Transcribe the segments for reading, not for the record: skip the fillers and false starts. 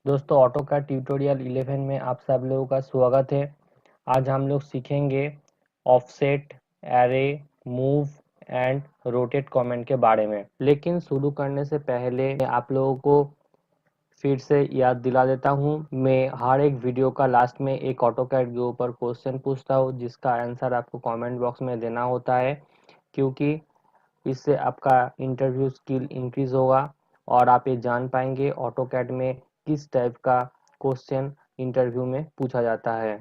दोस्तों AutoCAD tutorial 11 में आप सब लोगों का स्वागत है। आज हम लोग सीखेंगे offset, array, move and rotate comment के बारे में। लेकिन शुरू करने से पहले मैं आप लोगों को फिर से याद दिला देता हूँ। मैं हर एक वीडियो का लास्ट में एक ऑटोकैड के ऊपर क्वेश्चन पूछता हूँ जिसका आंसर आपको कमेंट बॉक्स में देना होता है, क्योंकि इससे आपका इंटरव्यू स्किल इंक्रीज होगा और आप ये जान पाएंगे ऑटोकैड में किस टाइप का क्वेश्चन इंटरव्यू में पूछा जाता है।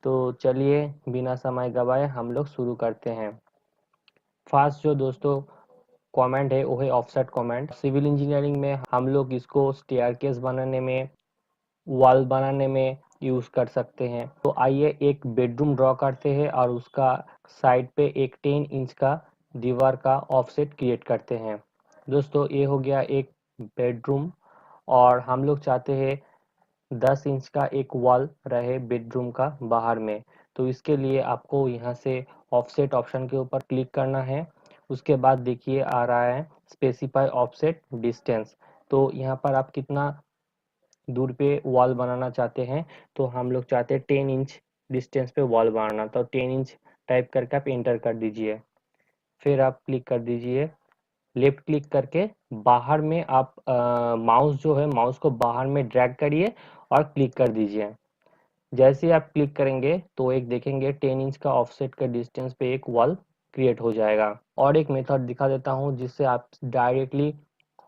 तो चलिए बिना समय गवाए हम लोग शुरू करते हैं। फर्स्ट जो दोस्तों कमेंट है वो है ऑफसेट कमेंट। सिविल इंजीनियरिंग में हम लोग इसको स्टेयरकेस बनाने में, वॉल बनाने में यूज कर सकते हैं। तो आइए एक बेडरूम ड्रॉ करते हैं और उसका साइड पे एक 10 इंच का दीवार का ऑफसेट क्रिएट करते हैं। दोस्तों ये हो गया एक बेडरूम और हम लोग चाहते हैं 10 इंच का एक वॉल रहे बेडरूम का बाहर में। तो इसके लिए आपको यहाँ से ऑफसेट ऑप्शन के ऊपर क्लिक करना है। उसके बाद देखिए आ रहा है स्पेसिफाई ऑफसेट डिस्टेंस। तो यहाँ पर आप कितना दूर पे वॉल बनाना चाहते हैं। तो हम लोग चाहते हैं 10 इंच डिस्टेंस पे वॉल बनाना। तो 10 इंच टाइप करके आप एंटर कर दीजिए। फिर आप क्लिक कर दीजिए, लेफ्ट क्लिक करके बाहर में आप माउस जो है माउस को बाहर में ड्रैग करिए और क्लिक कर दीजिए। जैसे ही आप क्लिक करेंगे तो एक देखेंगे 10 इंच का ऑफसेट का डिस्टेंस पे एक वॉल क्रिएट हो जाएगा। और एक मेथड दिखा देता हूँ जिससे आप डायरेक्टली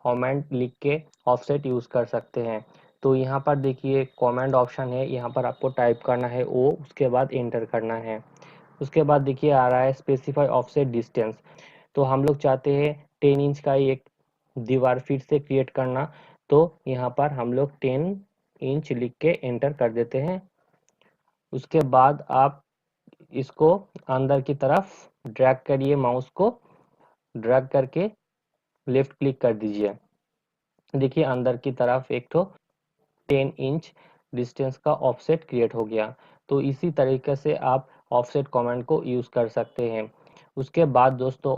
कमेंट लिख के ऑफसेट यूज कर सकते हैं। तो यहाँ पर देखिए कमेंट ऑप्शन है, यहाँ पर आपको टाइप करना है ओ, उसके बाद एंटर करना है। उसके बाद देखिए आ रहा है स्पेसिफाई ऑफसेट डिस्टेंस। तो हम लोग चाहते हैं 10 इंच का एक दीवार फिर से क्रिएट करना। तो यहाँ पर हम लोग 10 इंच लिख के एंटर कर देते हैं। उसके बाद आप इसको अंदर की तरफ ड्रैग करिए, माउस को ड्रैग करके लेफ्ट क्लिक कर दीजिए। देखिए अंदर की तरफ एक तो 10 इंच डिस्टेंस का ऑफसेट क्रिएट हो गया। तो इसी तरीके से आप ऑफसेट कमांड को यूज कर सकते हैं। उसके बाद दोस्तों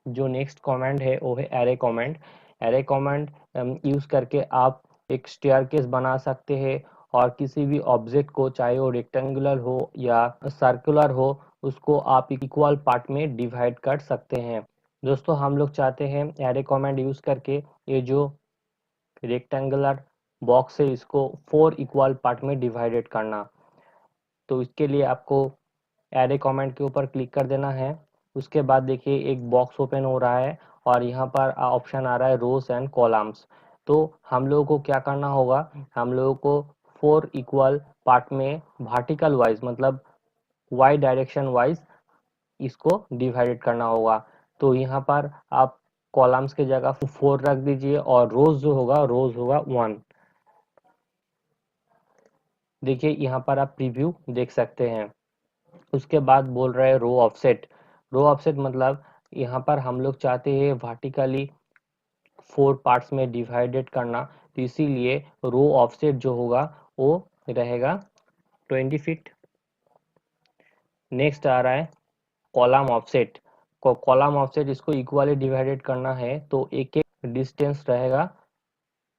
जो नेक्स्ट कमांड है वो है array command. Array command use करके आप एक स्टेयरकेस बना सकते हैं और किसी भी ऑब्जेक्ट को, चाहे वो रेक्टेंगुलर हो या सर्कुलर हो, उसको आप इक्वल पार्ट में डिवाइड कर सकते हैं। दोस्तों हम लोग चाहते हैं एरे कमांड यूज करके ये जो रेक्टेंगुलर बॉक्स है इसको 4 इक्वल पार्ट में डिवाइडेड करना। तो इसके लिए आपको एरे कमेंट के ऊपर क्लिक कर देना है। उसके बाद देखिए एक बॉक्स ओपन हो रहा है और यहाँ पर ऑप्शन आ रहा है रोज एंड कॉलम्स। तो हम लोगों को क्या करना होगा, हम लोगों को 4 इक्वल पार्ट में वर्टिकल वाइज मतलब वाई डायरेक्शन वाइज इसको डिवाइडेड करना होगा। तो यहाँ पर आप कॉलम्स की जगह 4 रख दीजिए और रोज होगा 1। देखिए यहाँ पर आप प्रीव्यू देख सकते हैं। उसके बाद बोल रहे हैं रो ऑफसेट। रो ऑफसेट मतलब यहाँ पर हम लोग चाहते हैं वर्टिकली 4 पार्ट्स में डिवाइडेड करना। तो इसीलिए रो ऑफसेट जो होगा वो रहेगा 20 फीट। नेक्स्ट आ रहा है कॉलम ऑफसेट। कॉलम ऑफसेट इसको इक्वली डिवाइडेड करना है तो एक एक डिस्टेंस रहेगा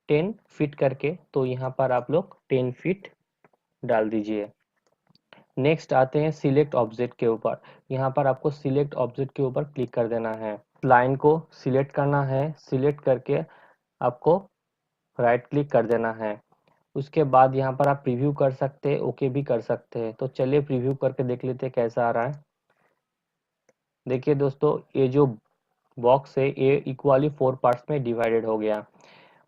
10 फीट करके। तो यहाँ पर आप लोग 10 फीट डाल दीजिए। नेक्स्ट आते हैं सिलेक्ट ऑब्जेक्ट के ऊपर। यहाँ पर आपको सिलेक्ट ऑब्जेक्ट के ऊपर क्लिक कर देना है। लाइन को सिलेक्ट करना है, सिलेक्ट करके आपको राइट क्लिक कर देना है। उसके बाद यहाँ पर आप प्रीव्यू कर सकते हैं, ओके भी कर सकते हैं। तो चलिए प्रीव्यू करके देख लेते हैं कैसा आ रहा है। देखिए दोस्तों ये जो बॉक्स है ये इक्वली 4 पार्ट्स में डिवाइडेड हो गया।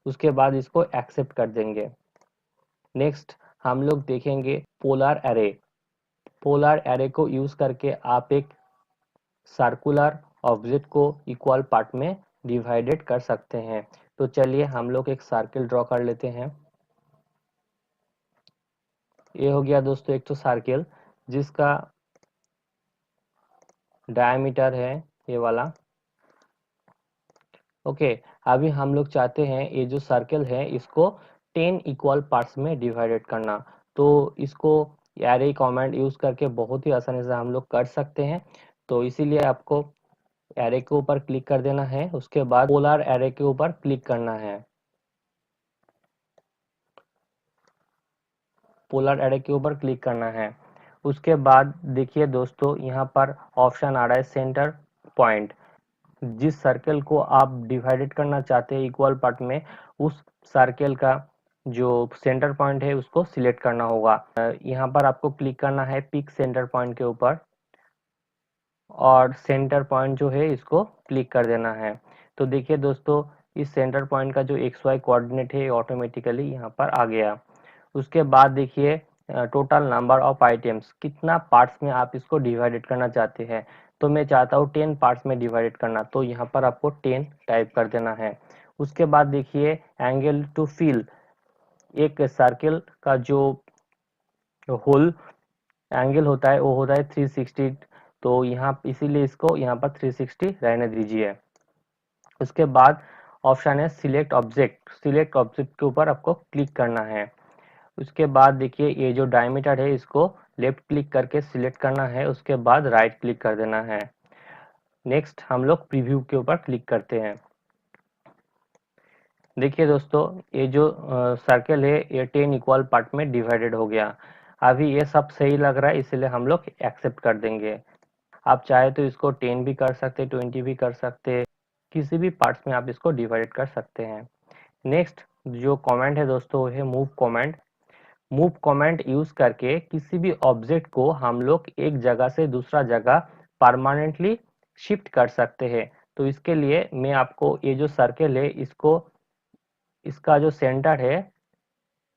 उसके बाद इसको एक्सेप्ट कर देंगे। नेक्स्ट हम लोग देखेंगे पोलर एरे। पोलर एरे को यूज करके आप एक सर्कुलर ऑब्जेक्ट को इक्वल पार्ट में डिवाइडेड कर सकते हैं। तो चलिए हम लोग एक सर्किल ड्रॉ कर लेते हैं। ये हो गया दोस्तों एक तो सर्किल जिसका डायमीटर है ये वाला। ओके, अभी हम लोग चाहते हैं ये जो सर्किल है इसको 10 इक्वल पार्ट्स में डिवाइडेड करना। तो इसको एरे कमांड यूज करके बहुत ही आसानी से हम लोग कर सकते हैं। तो इसीलिए आपको एरे के ऊपर क्लिक कर देना है। उसके बाद पोलर एरे के ऊपर क्लिक करना है। पोलर एरे के ऊपर क्लिक करना है। उसके बाद देखिए दोस्तों, यहाँ पर ऑप्शन आ रहा है सेंटर पॉइंट। जिस सर्कल को आप डिवाइडेड करना चाहते हैं इक्वल पार्ट में, उस सर्कल का जो सेंटर पॉइंट है उसको सिलेक्ट करना होगा। यहाँ पर आपको क्लिक करना है पिक सेंटर पॉइंट के ऊपर, और सेंटर पॉइंट जो है इसको क्लिक कर देना है। तो देखिए दोस्तों, इस सेंटर पॉइंट का जो एक्स वाई कोऑर्डिनेट है ऑटोमेटिकली यहाँ पर आ गया। उसके बाद देखिए टोटल नंबर ऑफ आइटम्स, कितना पार्ट्स में आप इसको डिवाइडेड करना चाहते हैं। तो मैं चाहता हूँ 10 पार्ट्स में डिवाइडेड करना, तो यहाँ पर आपको 10 टाइप कर देना है। उसके बाद देखिए एंगल टू फिल, एक सर्कल का जो होल एंगल होता है वो होता है 360, तो यहाँ इसीलिए इसको यहाँ पर 360 रहने दीजिए। उसके बाद ऑप्शन है सिलेक्ट ऑब्जेक्ट, सिलेक्ट ऑब्जेक्ट के ऊपर आपको क्लिक करना है। उसके बाद देखिए ये जो डायमीटर है इसको लेफ्ट क्लिक करके सिलेक्ट करना है, उसके बाद राइट क्लिक कर देना है। नेक्स्ट हम लोग प्रीव्यू के ऊपर क्लिक करते हैं। देखिए दोस्तों, ये जो सर्कल है ये 10 इक्वल पार्ट में डिवाइडेड हो गया। अभी ये सब सही लग रहा है, इसलिए हम लोग एक्सेप्ट कर देंगे। आप चाहे तो इसको 10 भी कर सकते, 20 भी कर सकते, किसी भी पार्ट्स में आप इसको डिवाइड कर सकते हैं। नेक्स्ट जो कमेंट है दोस्तों वो है move comment. Move comment use करके किसी भी ऑब्जेक्ट को हम लोग एक जगह से दूसरा जगह परमानेंटली शिफ्ट कर सकते हैं। तो इसके लिए मैं आपको ये जो सर्कल है इसको, इसका जो सेंटर है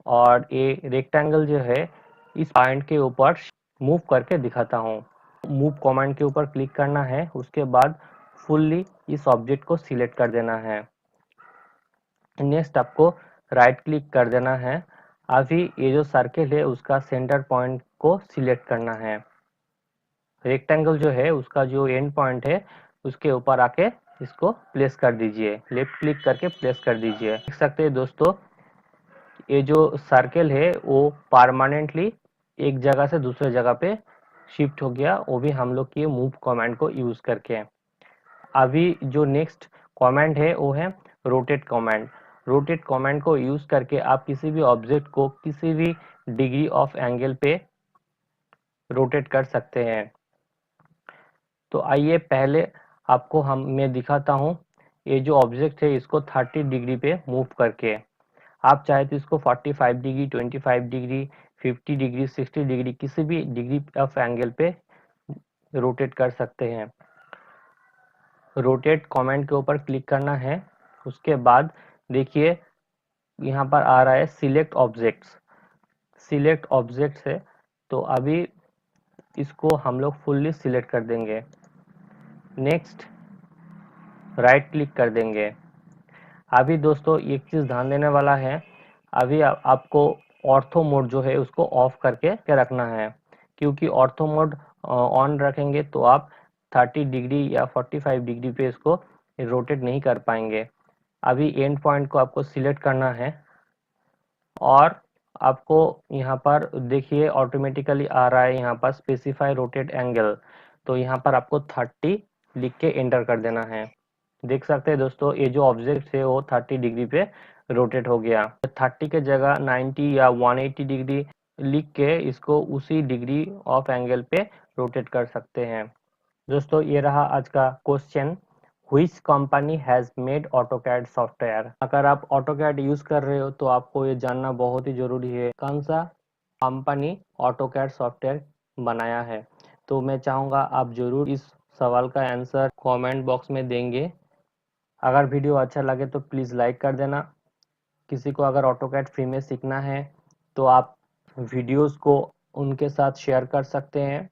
और ये रेक्टेंगल जो है इस पॉइंट के ऊपर मूव करके दिखाता हूँ। मूव कमांड के ऊपर क्लिक करना है, उसके बाद फुल्ली इस ऑब्जेक्ट को सिलेक्ट कर देना है। नेक्स्ट आपको राइट क्लिक कर देना है। अभी ये जो सर्कल है उसका सेंटर पॉइंट को सिलेक्ट करना है। रेक्टेंगल जो है उसका जो एंड पॉइंट है उसके ऊपर आके इसको प्लेस कर दीजिए, लेफ्ट क्लिक करके प्लेस कर दीजिए। देख सकते हैं दोस्तों, ये जो सर्कल है वो परमानेंटली एक जगह से दूसरे जगह पे शिफ्ट हो गया, वो भी हम लोग की मूव कमांड को यूज करके। अभी जो नेक्स्ट कमांड है वो है रोटेट कमांड। रोटेट कमांड को यूज करके आप किसी भी ऑब्जेक्ट को किसी भी डिग्री ऑफ एंगल पे रोटेट कर सकते हैं। तो आइए पहले आपको मैं दिखाता हूँ ये जो ऑब्जेक्ट है इसको 30 डिग्री पे मूव करके। आप चाहे तो इसको 45 डिग्री, 25 डिग्री, 50 डिग्री, 60 डिग्री, किसी भी डिग्री ऑफ एंगल पे रोटेट कर सकते हैं। रोटेट कमेंट के ऊपर क्लिक करना है। उसके बाद देखिए यहाँ पर आ रहा है सिलेक्ट ऑब्जेक्ट्स, सिलेक्ट ऑब्जेक्ट्स है, तो अभी इसको हम लोग फुल्ली सिलेक्ट कर देंगे। नेक्स्ट राइट क्लिक कर देंगे। अभी दोस्तों एक चीज ध्यान देने वाला है, अभी आपको ऑर्थो मोड जो है उसको ऑफ करके रखना है, क्योंकि ऑर्थो मोड ऑन रखेंगे तो आप 30 डिग्री या 45 डिग्री पे इसको रोटेट नहीं कर पाएंगे। अभी एंड पॉइंट को आपको सिलेक्ट करना है और आपको यहाँ पर देखिए ऑटोमेटिकली आ रहा है यहाँ पर स्पेसिफाई रोटेट एंगल, तो यहाँ पर आपको 30 लिख के एंटर कर देना है। देख सकते हैं दोस्तों, ये जो ऑब्जेक्ट है वो 30 डिग्री पे रोटेट हो गया। 30 के जगह 90 या 180 डिग्री लिख के इसको उसी डिग्री ऑफ एंगल पे रोटेट कर सकते हैं। दोस्तों ये रहा आज का question, which company has made AutoCAD software. अगर आप ऑटोकैड यूज कर रहे हो तो आपको ये जानना बहुत ही जरूरी है कौन सा कंपनी ऑटोकैड सॉफ्टवेयर बनाया है। तो मैं चाहूंगा आप जरूर इस सवाल का आंसर कमेंट बॉक्स में देंगे। अगर वीडियो अच्छा लगे तो प्लीज़ लाइक कर देना। किसी को अगर ऑटोकैड फ्री में सीखना है तो आप वीडियोस को उनके साथ शेयर कर सकते हैं।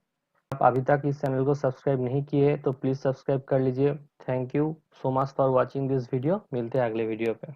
आप अभी तक इस चैनल को सब्सक्राइब नहीं किए तो प्लीज़ सब्सक्राइब कर लीजिए। Thank you so much for watching this video. मिलते हैं अगले वीडियो पे।